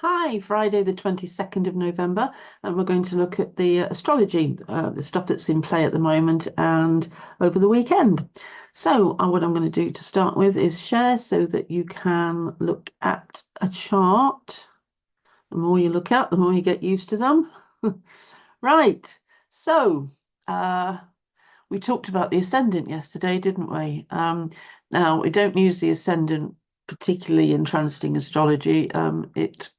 Hi, Friday the 22nd of November, and we're going to look at the astrology, the stuff that's in play at the moment and over the weekend. So, what I'm going to do to start with is share so that you can look at a chart. The more you look at, the more you get used to them. Right, so we talked about the ascendant yesterday, didn't we? Now, we don't use the ascendant particularly in transiting astrology. It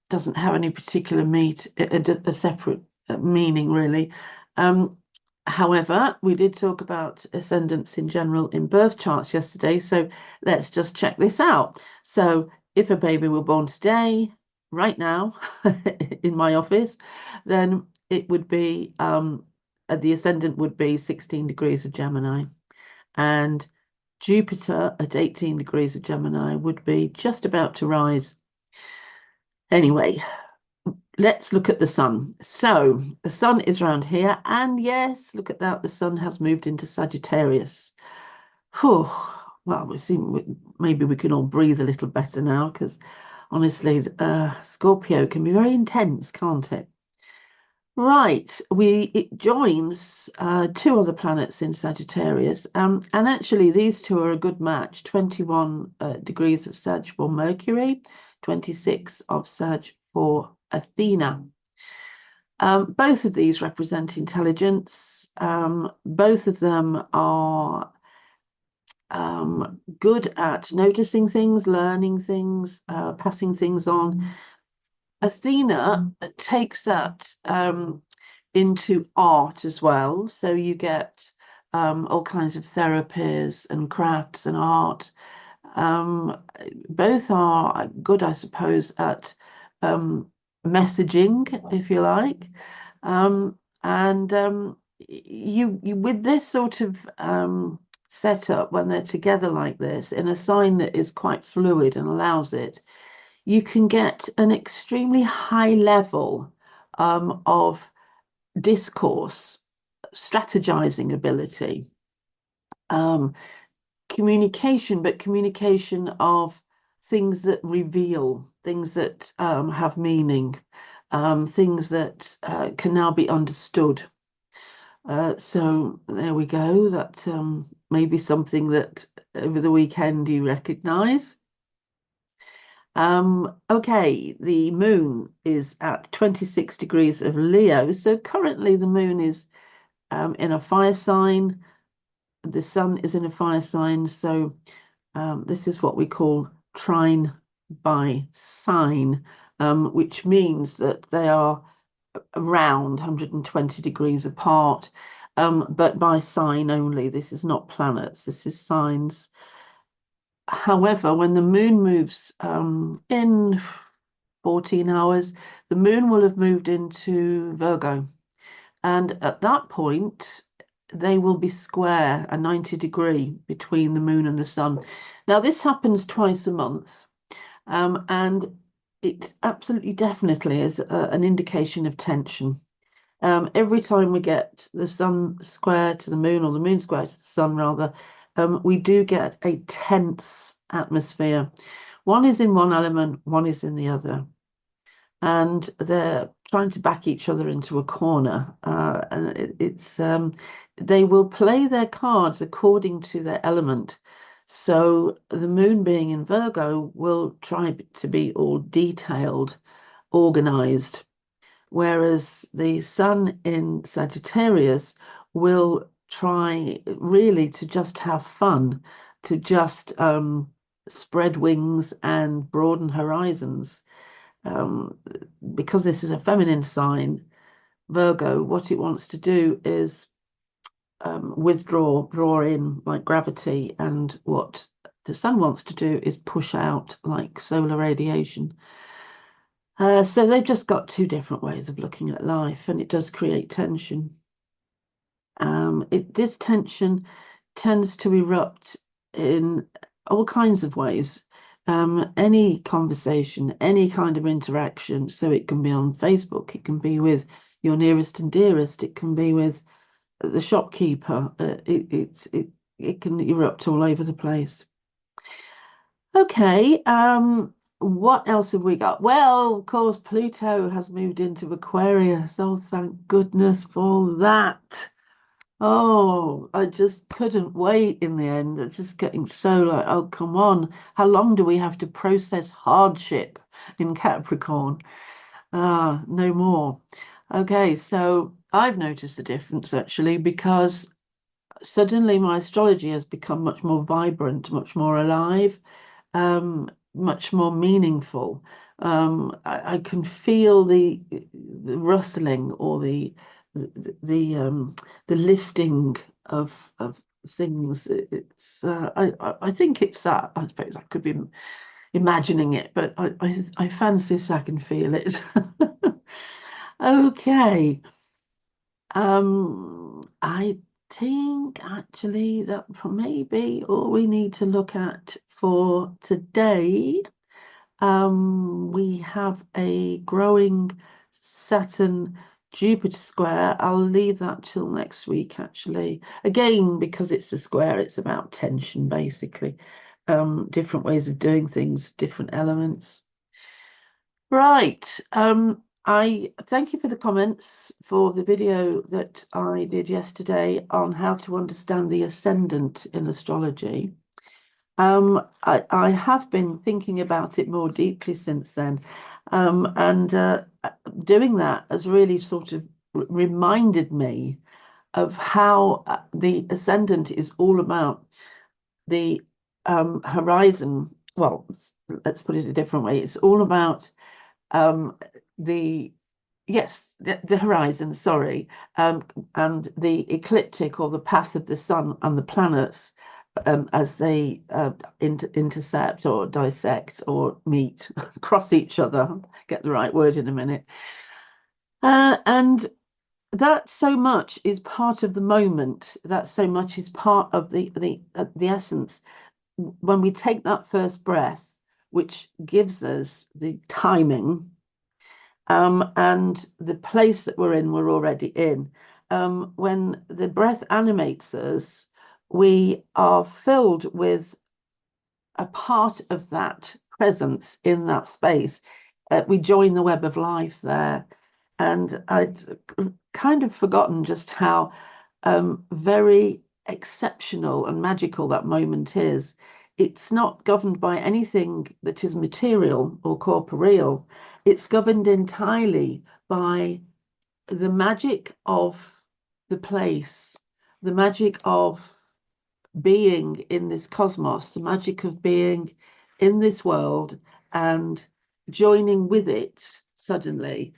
doesn't have any particular a separate meaning really. Um, However, we did talk about ascendants in general in birth charts yesterday, so let's just check this out. So, if a baby were born today, right now, in my office, then it would be the ascendant would be 16 degrees of Gemini, and Jupiter at 18 degrees of Gemini would be just about to rise. Anyway, let's look at the sun. So the sun is round here, and yes, look at that. The sun has moved into Sagittarius. Whew. Well, maybe we can all breathe a little better now because honestly, Scorpio can be very intense, can't it? Right, it joins two other planets in Sagittarius, and actually these two are a good match. 21 degrees of Sag for Mercury, 26 of Sag for Athena. Both of these represent intelligence. Both of them are good at noticing things, learning things, passing things on. Athena takes that into art as well. So you get all kinds of therapies and crafts and art. Um, Both are good, I suppose, at messaging, if you like. And you with this sort of setup, when they're together like this in a sign that is quite fluid and allows it, you can get an extremely high level of discourse, strategizing ability, um, communication, but communication of things that reveal, things that have meaning, things that can now be understood. So there we go. That may be something that over the weekend you recognize. Okay, the moon is at 26 degrees of Leo. So currently the moon is in a fire sign. The sun is in a fire sign. So this is what we call trine by sign, which means that they are around 120 degrees apart, but by sign only. This is not planets, this is signs. However, when the moon moves in 14 hours, the moon will have moved into Virgo. And at that point, they will be square, a 90-degree between the moon and the sun. Now, this happens twice a month, and it absolutely definitely is an indication of tension. Every time we get the sun square to the moon, or the moon square to the sun, rather, we do get a tense atmosphere. One is in one element, one is in the other, and they're trying to back each other into a corner. And it's they will play their cards according to their element. So the moon being in Virgo will try to be all detailed, organized, whereas the sun in Sagittarius will try really to just have fun, to just spread wings and broaden horizons. Um, because this is a feminine sign, Virgo, what it wants to do is withdraw, draw in like gravity, and what the sun wants to do is push out like solar radiation. So they've just got two different ways of looking at life, and it does create tension. This tension tends to erupt in all kinds of ways. Any conversation, any kind of interaction. So it can be on Facebook, it can be with your nearest and dearest, it can be with the shopkeeper. It can erupt all over the place. Okay, what else have we got? Well, of course, Pluto has moved into Aquarius. Oh, thank goodness for that. Oh, I just couldn't wait in the end. It's just getting so like, oh, come on. How long do we have to process hardship in Capricorn? Ah, no more. Okay, so I've noticed the difference actually because suddenly my astrology has become much more vibrant, much more alive, much more meaningful. I can feel the rustling or the lifting of things. I think it's that. I suppose I could be imagining it, but I fancy this. I can feel it. Okay. I think actually that maybe all we need to look at for today. We have a growing Saturn Jupiter square. I'll leave that till next week, actually. Again, because it's a square, it's about tension, basically. Different ways of doing things, different elements. Right. I thank you for the comments for the video that I did yesterday on how to understand the ascendant in astrology. I have been thinking about it more deeply since then, and doing that has really sort of reminded me of how the ascendant is all about the horizon. Well, let's put it a different way. It's all about um, the yes, the horizon, sorry, and the ecliptic or the path of the sun and the planets as they intercept or dissect or meet, cross each other, get the right word in a minute. And that so much is part of the moment. That so much is part of the essence. When we take that first breath, which gives us the timing and the place that we're in, we're already in. When the breath animates us, we are filled with a part of that presence in that space. We join the web of life there. And I'd kind of forgotten just how very exceptional and magical that moment is. It's not governed by anything that is material or corporeal. It's governed entirely by the magic of the place, the magic of being in this cosmos, the magic of being in this world and joining with it suddenly.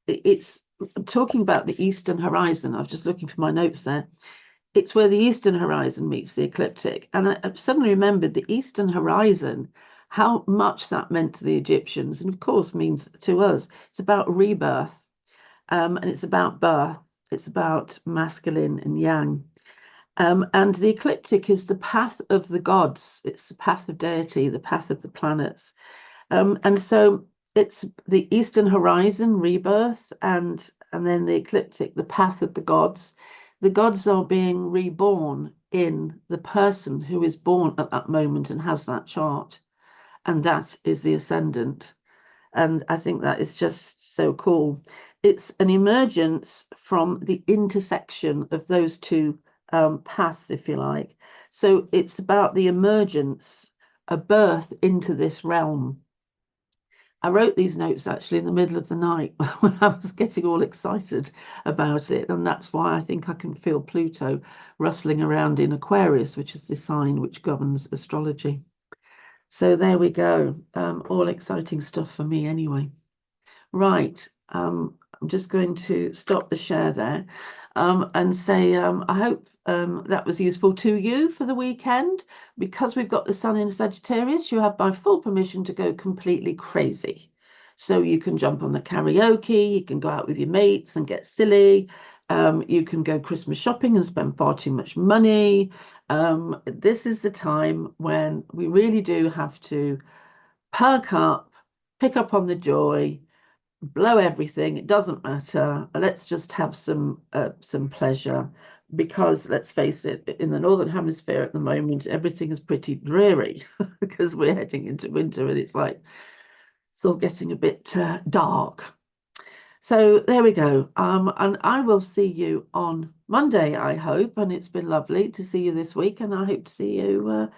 It's talking about the eastern horizon. I was just looking for my notes there. It's where the eastern horizon meets the ecliptic. And I suddenly remembered the eastern horizon, how much that meant to the Egyptians, and of course means to us. It's about rebirth, and it's about birth. It's about masculine and yang. And the ecliptic is the path of the gods. It's the path of deity, the path of the planets. And so it's the eastern horizon, rebirth, and then the ecliptic, the path of the gods. The gods are being reborn in the person who is born at that moment and has that chart. And that is the ascendant. And I think that is just so cool. It's an emergence from the intersection of those two paths, if you like. So it's about the emergence, a birth into this realm. I wrote these notes actually in the middle of the night when I was getting all excited about it. And that's why I think I can feel Pluto rustling around in Aquarius, which is the sign which governs astrology. So there we go. All exciting stuff for me anyway. Right. I'm just going to stop the share there and say I hope that was useful to you for the weekend. Because we've got the sun in Sagittarius, you have my full permission to go completely crazy. So you can jump on the karaoke, you can go out with your mates and get silly. You can go Christmas shopping and spend far too much money. This is the time when we really do have to perk up, pick up on the joy, blow everything. It doesn't matter. Let's just have some pleasure. because let's face it, in the Northern Hemisphere at the moment, everything is pretty dreary because we're heading into winter and it's like sort of getting a bit dark. So there we go. And I will see you on Monday, I hope. And it's been lovely to see you this week, and I hope to see you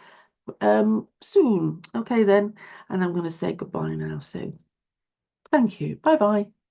soon. Okay, then. And I'm going to say goodbye now. So thank you. Bye bye.